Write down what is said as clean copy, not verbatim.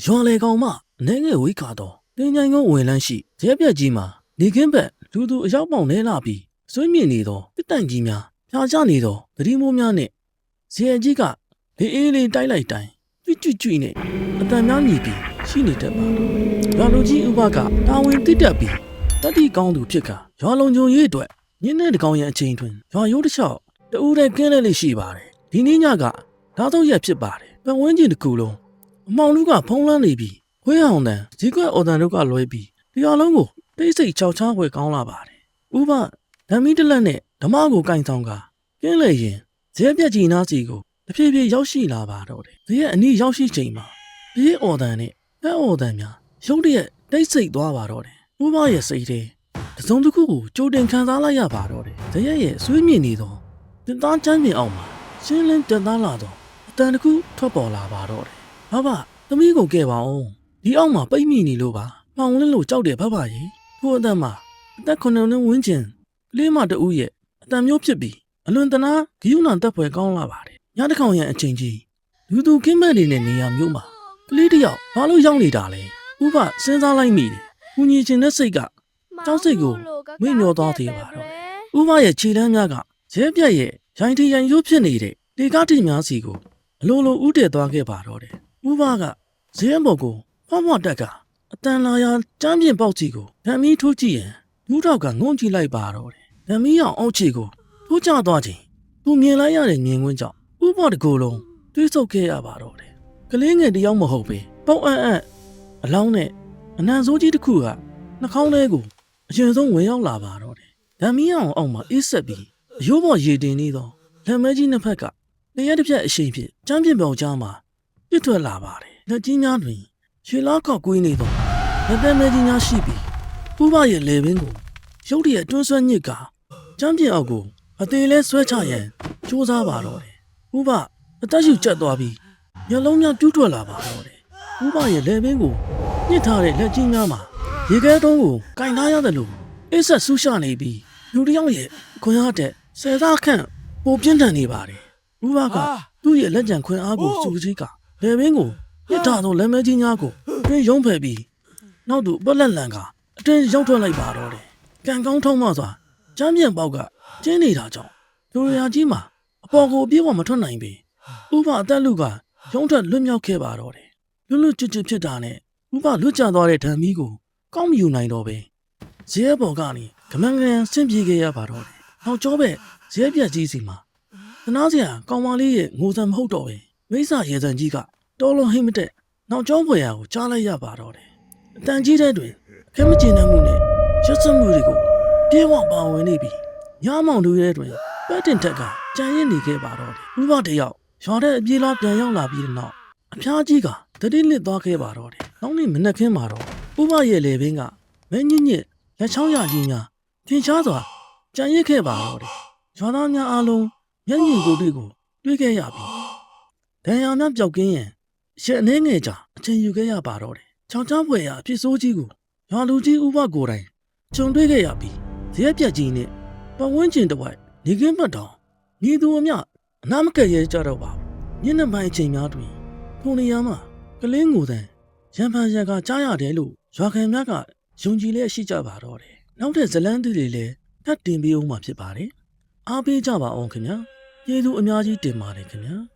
ရွာလေကောင်မအနေငယ်ဝိခါတော့တင်းချိုင်းကုန်းဝင်လန်းရှိရဲပြက်ကြီးမှာနေခင်းဘက်လူသူအရောက်ပေါင်းနေလာပြီးစွန့်မြင့်နေသောတစ်တိုင်ကြီးများဖြာချနေသောသတိမိုးများနှင့်ဇေယျကြီးကလေအေးလေးတိုက်လိုက်တိုင်းကြွနဲ့အတန်များညီပြီးရှိနေတတ်ပါရွာလူကြီးဥပကတာဝန်တိတက်ပြီးတတိကောင်းသူဖြစ်ခါရွာလုံးကျုံရေးအတွက်ညနေတကောင်ရဲ့အချိန်တွင်ရွာရိုးတစ်လျှောက်တူးတဲ့ကင်းလဲလေးရှိပါတယ်ဒီနေ့ညကဓာတ်တော့ရက်ဖြစ်ပါတယ်ပတ်ဝန်းကျင်တစ်ခုလုံးအမောင်လူကဖုံးလန်းနေပြီးခွေးအောင်တန်ဇီကွက်အော်တန်တို့ကလွဲပြီးဒီအလုံးကိုတိတ်ဆိတ်ချောက်ချားွယ်ကောင်းလာပါတယ်ဥပဓမ္မီတလက်နဲ့ဓမ္မကိုကင်ဆောင်ကကင်းလေရင်ဇဲပြက်ကြီးနားစီကိုတဖြည်းဖြည်းရောက်ရှိလာပါတော့တယ်ဇဲရဲ့အနီးရောက်ရှိချိန်မှာပြေးအော်တန်နဲ့ဖက်အော်တန်များရုတ်တရက်တိတ်ဆိတ်သွားပါတော့တယ်ဥပရဲ့စိတ်ထဲတစုံတစ်ခုကိုကြိုတင်ခံစားလိုက်ရပါတော့တယ်ဇဲရဲ့ဆွေးမြင့်နေသောတင်သားချမ်းမြေအောင်မှာရှင်းလင်းတင်သားလာတော့အတန်တစ်ခုထွက်ပေါ်လာပါတော့တယ်ဘာဘာသမီးကိုကဲပါအောင်ဒီအောက်မှာပိတ်မိနေလို့ပါမှောင်လင်းလို့ကြောက်တယ်ဖဖကြီးထို့အတန်မှာအသက်9နှစ်ဝန်းကျင်ကလေးမတူရဲ့အတန်မျိုးဖြစ်ပြီးအလွန်တနာဂိယူနာတက်ဖွယ်ကောင်းလာပါတယ်ညတစ်ခေါင်ရဲ့အချိန်ကြီးလူသူကင်းမဲ့နေတဲ့နေရာမျိုးမှာကလေးတယောက်ဘာလို့ရောက်နေတာလဲဥပစဉ်းစားလိုက်မိတယ်။ဦးညီချင်းတဲ့စိတ်ကကြောက်စိတ်ကိုဝိမျောသွားသေးပါတော့။ဥပရဲ့ခြေလမ်းများကရဲပြက်ရဲ့ရိုင်းထီရိုင်းရိုးဖြစ်နေတဲ့တေကားတီများစီကိုအလိုလိုဥတည်သွားခဲ့ပါတော့တယ်။ဥပကဇဲဘော်ကိုဖွားဖွားတက်ကအတန်လာရကျမ်းပြင်ပေါက်ကြီးကိုဓမ္မီထိုးကြည့်ရင်လူထောက်ကငုံကြည့်လိုက်ပါတော့တယ်။ဓမ္မီအောင်အောက်ခြေကိုထိုးကျသွားချိန်သူမြင်လိုက်ရတဲ့မြင်ကွင်းကြောင့်ဥပတကူလုံးတွေးဆုပ်ခဲ့ရပါတော့တယ်။ကလေးငယ်တယောက်မဟုတ်ပဲပေါက်အလောင်းနဲ့အနံစိုးကြီးတစ်ခုကနှာခေါင်းထဲကိုအရင်ဆုံးဝင်ရောက်လာပါတော့တယ်။ဓမ္မီအောင်အောက်မှာအေးဆက်ပြီးအယိုးပေါ်ရေတင်နေသောလက်မဲကြီးနှစ်ဖက်ကတရက်တစ်ပြက်အရှိန်ဖြင့်ကျမ်းပြင်ပေါင်ကြားမှာပြစ်ထွက်လာပါတယ်။လက်ကြီးများတွင်ရွှေလားကောက်ကွေးနေသောလက်သက်မဲကြီးများရှိပြီးပူပရဲ့လေပင်ကိုရုတ်တရက်တွန်းဆွဲညစ်ကကျမ်းပြင်အောက်ကိုအသေးလဲဆွဲချရန်ကြိုးစားပါတော့တယ်။ပူပအသက်ရှူကျက်သွားပြီးမျက်လုံးများပြူးထွက်လာပါတော့တယ်။ပူပရဲ့လေပင်ကိုညှစ်ထားတဲ့လက်ကြီးများမှာရေခဲတုံးကိုကင်ထားရတယ်လို့အစ်ဆက်ဆူးရှနေပြီးလူတစ်ယောက်ရဲ့ခွန်အားတဲ့ဆယ်သားခန့်ပိုပြင်းထန်နေပါတယ်။ဘူဘကသူ့ရဲ့လက်ကျန်ခွန်အားကိုစုစည်းကလေပင်ကိုညှစ်ထားသောလက်မဲကြီးများကိုတွင်းရုံးဖယ်ပြီးနောက်သူပလက်လန်ကအတွင်းရောက်ထွက်လိုက်ပါတော့တယ်။ကံကောင်းထောက်မှစွာကျမ်းပြင်ပေါက်ကကျင်းနေတာကြောင့်လူရယာကြီးမှာအပေါ်ကိုအပြေးပေါ်မထွက်နိုင်ပေ။ဥပအသက်လူကရုံးထွက်လွတ်မြောက်ခဲ့ပါတော့တယ်။လွတ်ချွတ်ဖြစ်တာနဲ့ဥပလွတ်ကျသွားတဲ့ဓာမီကိုကောင်းမယူနိုင်တော့ပဲဇဲဘော်ကနေကမန်ကန်ဆင့်ပြေးခဲ့ရပါတော့တယ်။နောက်ကျောဘက်ဇဲပြက်ကြီးစီမှာသနာစရာကောင်မလေးရဲ့ငိုစံမဟုတ်တော့ပဲမိစ္ဆာရေစံကြီးကတော်လုံးဟိမ့်မတက်နောက်ကျောဖွယ်ရာကိုကြားလိုက်ရပါတော့တယ်။အတန်ကြီးတဲ့တွင်အခက်မကျင်တဲ့မှုနဲ့ရွတ်စမှုတွေကိုပြေဝပါဝင်နေပြီးညမောင်တို့ရဲ့တွင်ပဲ့တင်ထက်ကကြံရစ်နေခဲ့ပါတော့တယ်။ဥပတယောက်ရွာတဲ့အပြေးလားပြန်ရောက်လာပြီးတဲ့နောက်အဖျားကြီးကတတိလစ်သွားခဲ့ပါတော့တယ်။နောက်နေ့မနက်ခင်းမှာတော့ဥပရဲ့လေပင်ကမဲညစ်လက်ချောင်းရကြီးများထင်ရှားစွာကြံရစ်ခဲ့ပါတော့တယ်။ရွာသားများအားလုံးမျက်မြင်ကိုယ်တွေ့ခဲ့ရပြီးဒဏ်ရာများပျောက်ကင်းရင်ရက်အနေငယ်ကြာအချိန်ယူခဲ့ရပါတော့တယ်။ချောင်းချောင်းဖွယ်ရာအဖြစ်ဆိုးကြီးကိုရွာလူကြီးဥပကိုယ်တိုင်ခြုံတွေ့ခဲ့ရပြီးဇရက်ပြက်ကြီးနဲ့ပတ်ဝန်းကျင်တစ်ဝိုက်နေကင်းပတ်တောင်ညီသူအမျှအနာမကဲရဲကြတော့ပါဘူး။ညနေပိုင်းအချိန်များတွင်ထိုနေရာမှာကလင်းငိုတဲ့ရံဖန်ရံကကြားရတယ်လို့ရွာခံများကယုံကြည်လျက်ရှိကြပါတော့တယ်။နောက်တဲ့ဇလန်းသီးတွေလည်းထပ်တင်ပေးအောင်မှာဖြစ်ပါတယ်။အားပေးကြပါအောင်ခင်ဗျာ။ကျေးဇူးအများကြီးတင်ပါတယ်ခင်ဗျာ။